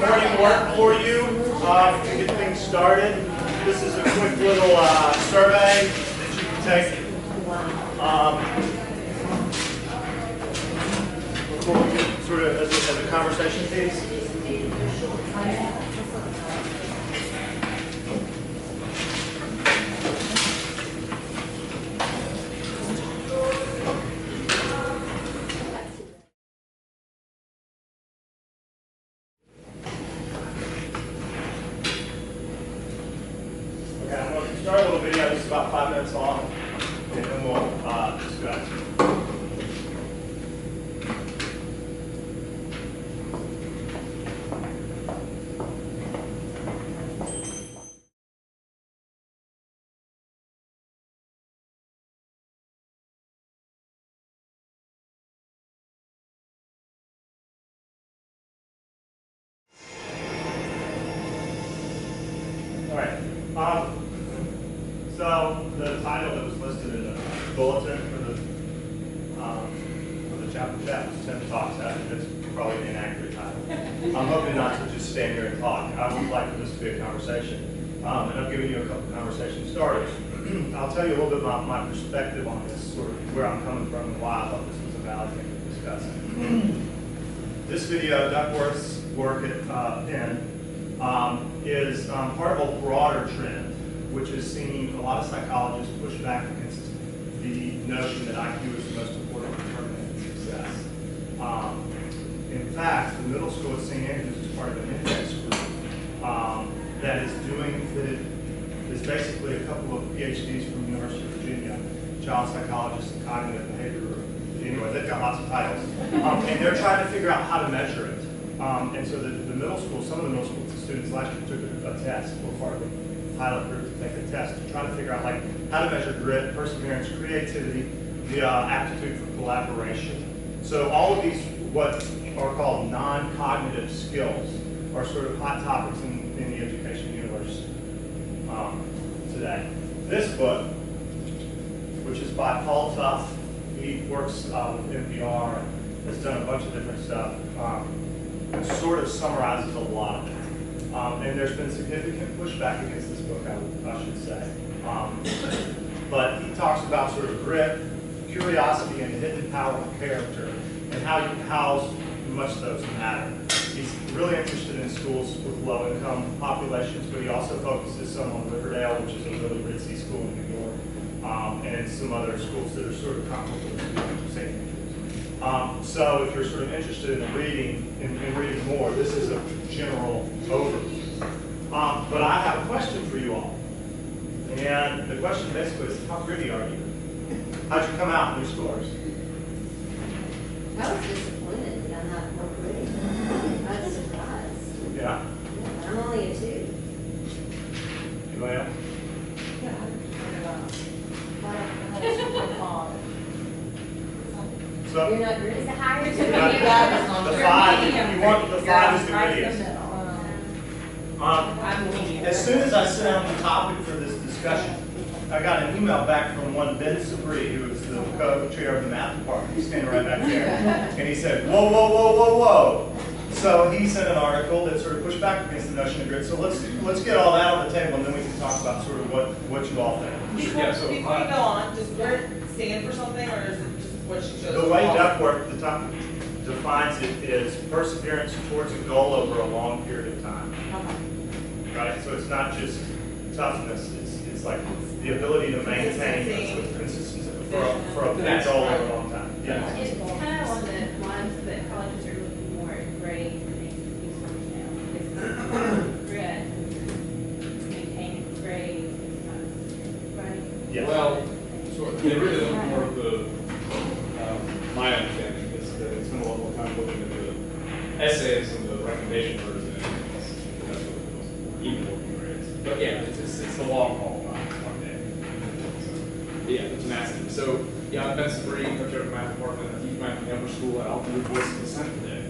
morning work for you to get things started. This is a quick little survey that you can take before we get sort of as a conversation piece. Start a little video, this is about 5 minutes long, and then we'll discuss. All right. So the title that was listed in the bulletin for the chapter chat was 10 talks. That's probably an inaccurate title. I'm hoping not to just stand here and talk. I would like for this to be a conversation. And I've given you a couple of conversation starters. I'll tell you a little bit about my perspective on this, sort of where I'm coming from and why I thought this was a valid thing to discuss. This video, Duckworth's work at Penn, is part of a broader trend, which is seeing a lot of psychologists push back against the notion that IQ is the most important determinant of success. In fact, the middle school at St. Andrews is part of an index group that is basically a couple of PhDs from the University of Virginia, child psychologists and cognitive behavior. Anyway, they've got lots of titles. And they're trying to figure out how to measure it. And so the middle school, some of the middle school students last year took a test, or part of the pilot group to take a test to try to figure out how to measure grit, perseverance, creativity, the aptitude for collaboration. So all of these, what are called non-cognitive skills, are sort of hot topics in the education universe today. This book, which is by Paul Tuff, he works with NPR, has done a bunch of different stuff, and sort of summarizes a lot of it. And there's been significant pushback against this book, I should say. But he talks about sort of grit, curiosity, and hidden power of character, and how much those matter. He's really interested in schools with low-income populations, but he also focuses some on Riverdale, which is a really ritzy school in New York, and some other schools that are sort of comparable to St. Andrews. So if you're sort of interested in reading more, this is a general overview. But I have a question for you all. And the question basically is, how gritty are you? How'd you come out in your scores? I was disappointed that I'm not more gritty. I was surprised. Yeah? I'm only a 2. Anybody else? Yeah, So, You're not gritty? Is it higher to the 5, if you want, the 5 is the grittiest. As soon as I sent out the topic for this discussion, I got an email back from one Ben Sabri, who is the co-chair of the math department. He's standing right back there. And he said, whoa, whoa, whoa, whoa, whoa. So he sent an article that sort of pushed back against the notion of grit. So let's get all that on the table, and then we can talk about sort of what you all think. Before we go on, does grit stand for something, or is it just what she shows? The way Duckworth defines it is perseverance towards a goal over a long period of time. Right? So it's not just toughness, it's like the ability to maintain consistency for a goal over a long time. Yeah. It's kind of on the lines that colleges are looking more at grades and things now. It's grit, maintaining grades, right? Yeah. Well, sort of, they really look more of the, my understanding is that it's going to look more kind of looking at the essays and the recommendation version. That's what it was, even working grades. But yeah, it's the long haul, not one day. So, yeah, it's massive. So, yeah, I'm Ben Sabri, co-chair of the math department at the upper school at Alford, voice of dissent today.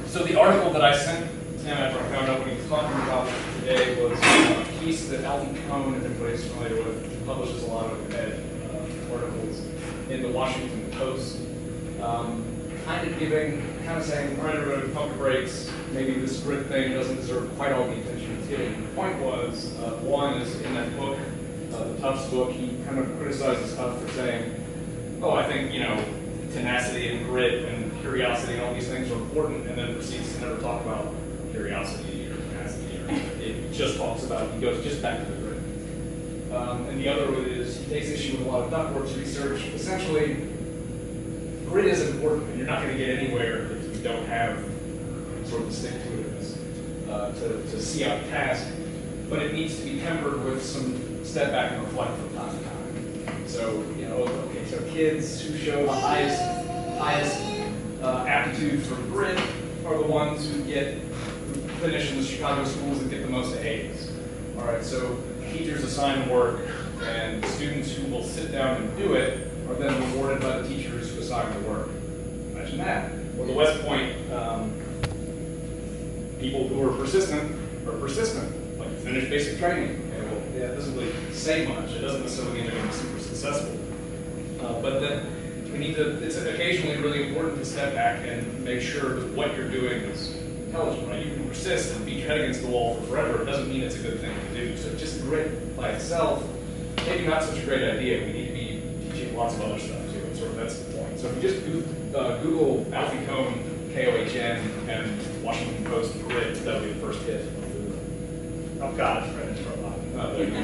So the article that I sent Tim after I found out when he was talking about it today was a piece that Alfie Cohn, if anybody's familiar with, publishes a lot of ed articles in the Washington Post. kind of saying, all right, everybody, pump your brakes. Maybe this grit thing doesn't deserve quite all the attention it's getting. The point was, one is in that book, the Tufts book, he kind of criticizes Tufts for saying, oh, I think, tenacity and grit and curiosity and all these things are important, and then proceeds to never talk about curiosity or tenacity. It just talks about, he goes just back to the grit. And the other is, he takes issue with a lot of Duckworth's research. Essentially, grit is important, and you're not going to get anywhere if you don't have sort of the stick-to-itiveness to see out the task, but it needs to be tempered with some step back and reflect from time to time. So, okay, so kids who show the highest aptitude for grit are the ones who finish in the Chicago schools and get the most A's. All right, so teachers assign work, and students who will sit down and do it are then rewarded by the teachers who assign the work. Imagine that. Or the West Point, people who are persistent, like finish basic training. Okay, well, yeah, it doesn't really say much. It doesn't necessarily mean they're going to be super successful. But then it's occasionally really important to step back and make sure that what you're doing is intelligent, right? You can persist and beat your head against the wall for forever. It doesn't mean it's a good thing to do. So just grit by itself, maybe not such a great idea. We need to be teaching lots of other stuff too. And sort of that's the point. So if you just Google Alfie Kohn, K-O-H-N, and Washington Post grit, that'll be the first hit. I've got it, friends for a lot. There you go.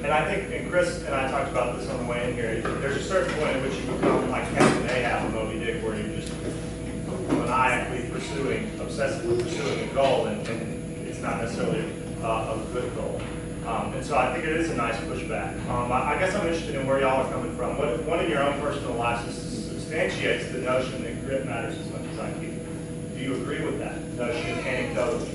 And I think, and Chris and I talked about this on the way in here, there's a certain point at which you become like Captain Ahab in Moby Dick, where you're just maniacally obsessively pursuing a goal, and it's not necessarily a good goal. And so I think it is a nice pushback. I guess I'm interested in where y'all are coming from. What one of your own personal lives substantiates the notion that grit matters as much as IQ? Do you agree with that notion anecdotally?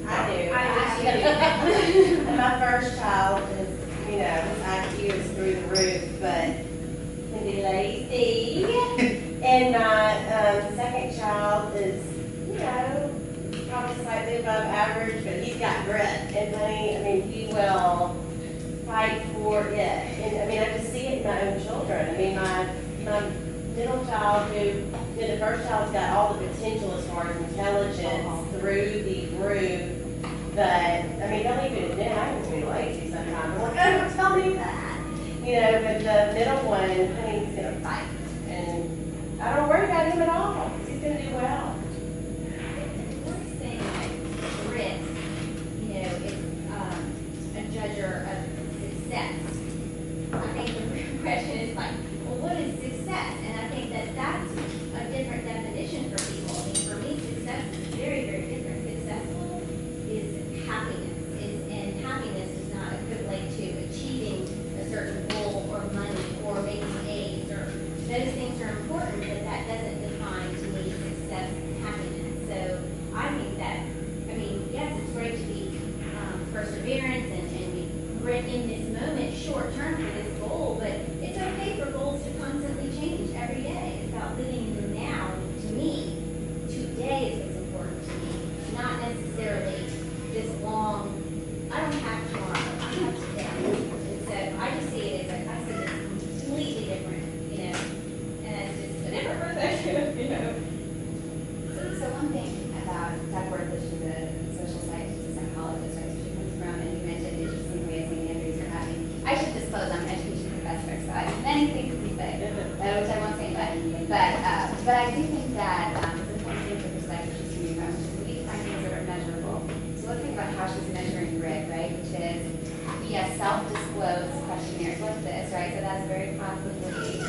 I do. I My first child is, his IQ is through the roof, but can be lazy. And my second child is, probably slightly above average, but he's got grit. And he will fight for it. And I just see it in my own children. My middle child the first child's got all the potential as far as intelligence through the group. But, they'll even admit I can be lazy sometimes. I'm like, oh, don't tell me that. But the middle one, he's going to fight. And I don't worry about him at all. He's going to do well. We're saying that grit, is a judger of success. I think the question is what is success? And I think that's a different definition for people. For me, success is very, very different. Successful is happiness, and happiness is not equivalent to achieving a certain goal or money or making A's, or those things are important, but that doesn't define to me success and happiness. So I think that, yes, it's great to be perseverance and be grit in this moment, short term for this goal, but it's okay for goals to constantly change every day. It's about living in the now. To me, today is what's important to me, not necessarily this long, I don't have tomorrow, I have today. And so I just see it as I see it completely different, and it's just a different perspective, So one thing about Duckworth, which is a social scientist, a psychologist, right, she comes from, and you mentioned interesting ways and Andrews are having. I should disclose I'm an education professor, so I have many things to say, which I won't say, but I do think that it's important thing for perspective she's coming from, which is we need to find things that are measurable. So let's think about how she's measuring grit, right, which is via self-disclosed questionnaires like this, right, so that's very possibly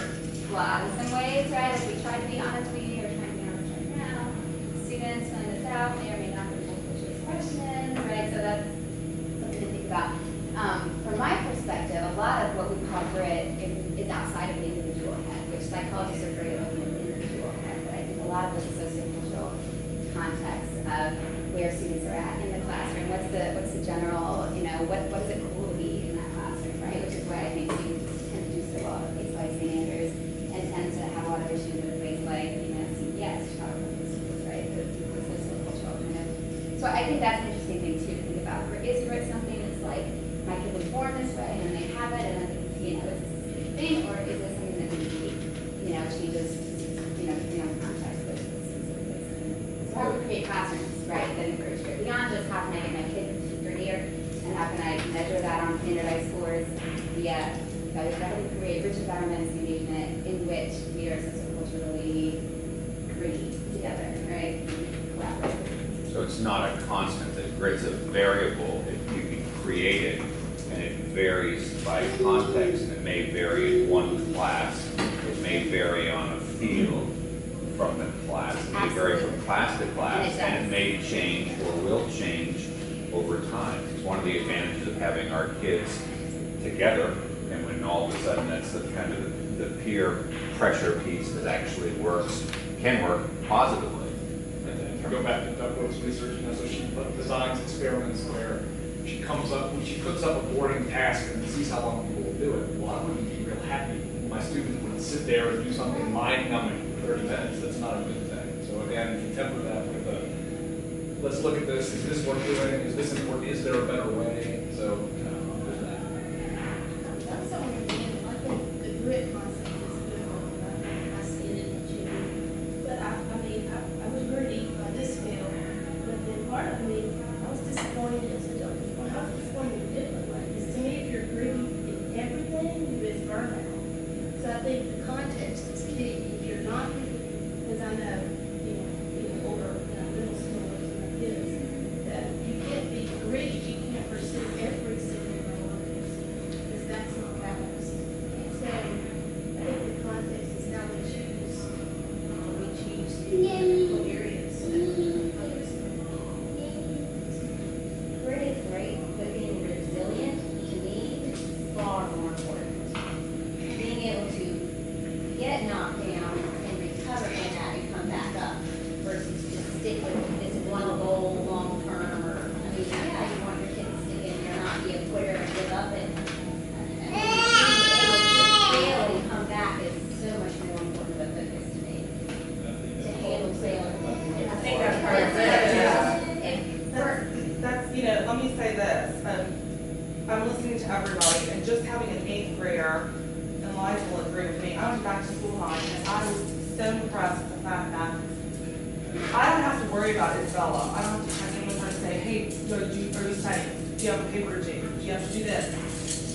flawed in some ways, right, if we try to be honest with you, or trying to be honest right now, students filling this out may or may not be multiple choice questions, right, so that's something to think about. From my perspective, a lot of what we call grit is outside of the individual head, which psychologists are great looking at the individual head, but I think a lot of this is sociocultural context of where students are at in the classroom. What's the general, what is it cool to be in that classroom, right? Which is why I think students tend to do so well at a place like St. Andrews and tend to have a lot of issues with a place like, CPS, Chicago Public Schools, right? The sociocultural kind of. So I think that's an interesting thing too to think about. Is grit something that's like, my kid was born this way and they have it and then, it's a thing, or is it something that maybe, changes create classrooms, right, that encourage growth. Beyond just how can I get my kids to third year, and how can I measure that on standardized scores via, that would definitely create rich environments of engagement in which we are socioculturally read together, right? Collaborate. So it's not a constant, that grad's a variable, you can create it, and it varies by context, and it may vary in one class, it may vary on a field from the class, it may vary from class to class, and it may change or will change over time. It's one of the advantages of having our kids together, and when all of a sudden that's the kind of the peer pressure piece that actually works, can work positively. And go back to Duckworth's research, so she designs experiments where she comes up, when she puts up a boarding task and sees how long people will do it. Well, I wouldn't be real happy. My student would sit there and do something mind-numbing for 30 minutes. That's not a good thing. So again, you temper that with let's look at this. Is this worth doing? Is this important? Is there a better way? So there's that. That's so understandable. I think the grit concept is good. I see it in the gym. But I was gritty by this scale. But then part of me, I was disappointed as a judge. I was disappointed in a different way. Because to me, if you're gritty in everything, you is burnout. So I think the context is key. If you're not, because I know, even older, middle schoolers and my kids, that you can't be gritty, you can't pursue every single one because that's not balanced. So I think the context is how we choose what areas that focus on. Grit is great, but being resilient, to me, is far more important. Being able to get knocked down and recover from that and come back up versus just stick with this one goal long term, or, I mean, yeah, you want your kids to stick in here, not be a quitter and give up, and being able to fail and come back is so much more important of a focus to me. To handle failure. I think that's part of it, yeah. That's, Let me say this, I'm listening to everybody, and just having an 8th grader, and Liza will agree with me, I went back to school line, and I was so impressed with the fact that I don't have to worry about Isabella. I don't have to check in with her and say, hey, are you studying? Do you have a paper to do? Do you have to do this?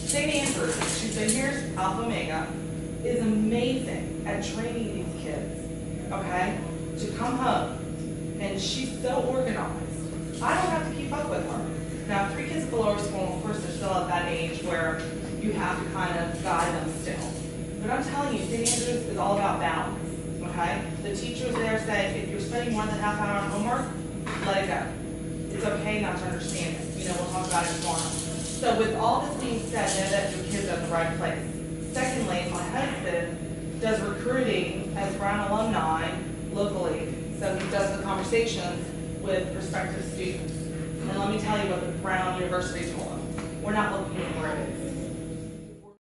St. Andrews, she's been here, Alpha Omega, is amazing at training these kids, okay, to come home, and she's so organized. I don't have to keep up with her. Now, 3 kids at the lower school, of course, they're still at that age where you have to kind of guide them still. But I'm telling you, St. Andrews is all about balance, okay? The teachers there say, if you're spending more than half an hour on homework, let it go. It's okay not to understand it. We'll talk about it tomorrow. So with all this being said, know that your kids are at the right place. Secondly, my husband does recruiting as Brown alumni locally. So he does the conversations with prospective students. And let me tell you what the Brown University told him. We're not looking at grades.